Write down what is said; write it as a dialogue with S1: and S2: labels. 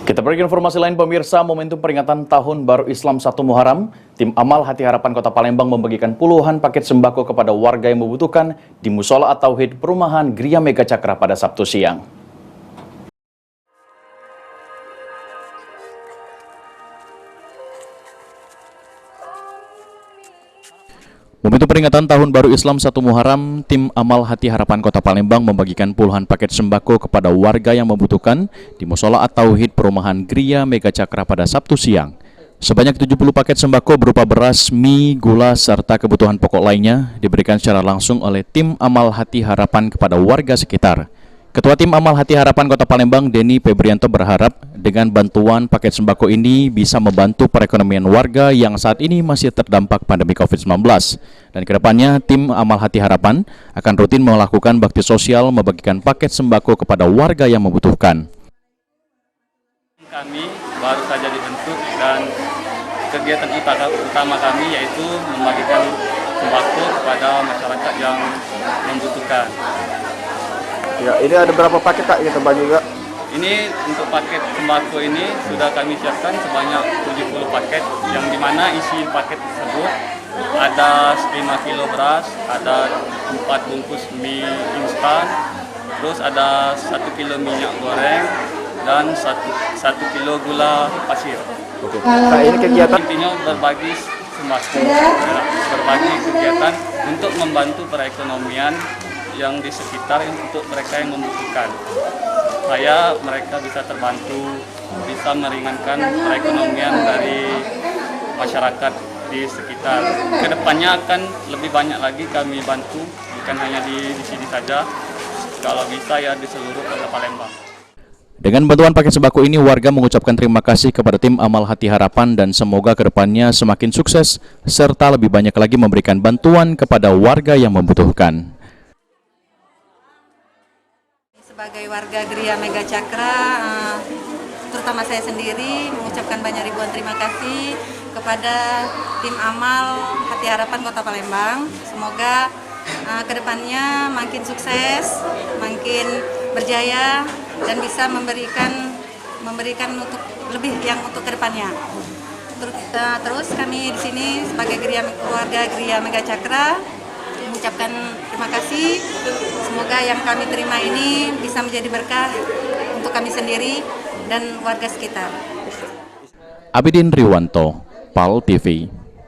S1: Kita beri informasi lain pemirsa, momentum peringatan Tahun Baru Islam 1 Muharram, tim Amal Hati Harapan Kota Palembang membagikan puluhan paket sembako kepada warga yang membutuhkan di Musola At-Tauhid Perumahan Gria Mega Cakra pada Sabtu siang. Momentum peringatan Tahun Baru Islam 1 Muharram, tim Amal Hati Harapan Kota Palembang membagikan puluhan paket sembako kepada warga yang membutuhkan di Musola At-Tauhid Perumahan Gria Mega Cakra pada Sabtu siang. Sebanyak 70 paket sembako berupa beras, mie, gula, serta kebutuhan pokok lainnya diberikan secara langsung oleh tim Amal Hati Harapan kepada warga sekitar. Ketua Tim Amal Hati Harapan Kota Palembang, Denny Febrianto, berharap dengan bantuan paket sembako ini bisa membantu perekonomian warga yang saat ini masih terdampak pandemi COVID-19. Dan kedepannya, Tim Amal Hati Harapan akan rutin melakukan bakti sosial membagikan paket sembako kepada warga yang membutuhkan.
S2: Kami baru saja dibentuk dan kegiatan utama kami yaitu membagikan sembako kepada masyarakat yang membutuhkan.
S3: Ya, ini ada berapa paket Kak kita bagi juga?
S2: Ini untuk paket sembako ini sudah kami siapkan sebanyak 70 paket, yang dimana isi paket tersebut ada 5 kilo beras, ada 4 bungkus mie instan, terus ada 1 kilo minyak goreng, dan 1 kilo gula pasir.
S3: Oke. Nah, ini kegiatan
S2: Intinya berbagi sembako, berbagi kegiatan untuk membantu perekonomian yang di sekitar untuk mereka yang membutuhkan, supaya mereka bisa terbantu, bisa meringankan perekonomian dari masyarakat di sekitar. Kedepannya akan lebih banyak lagi kami bantu, bukan hanya di sini saja, kalau bisa ya di seluruh Kota Palembang.
S1: Dengan bantuan paket sembako ini, warga mengucapkan terima kasih kepada tim Amal Hati Harapan dan semoga kedepannya semakin sukses serta lebih banyak lagi memberikan bantuan kepada warga yang membutuhkan.
S4: Sebagai warga Gria Mega Cakra, terutama saya sendiri mengucapkan banyak ribuan terima kasih kepada tim Amal Hati Harapan Kota Palembang. Semoga kedepannya makin sukses, makin berjaya dan bisa memberikan untuk lebih yang untuk kedepannya. Terus kami di sini sebagai keluarga Gria Mega Cakra mengucapkan terima kasih. Semoga yang kami terima ini bisa menjadi berkah untuk kami sendiri dan warga sekitar.
S1: Abidin Riwanto, PAL TV.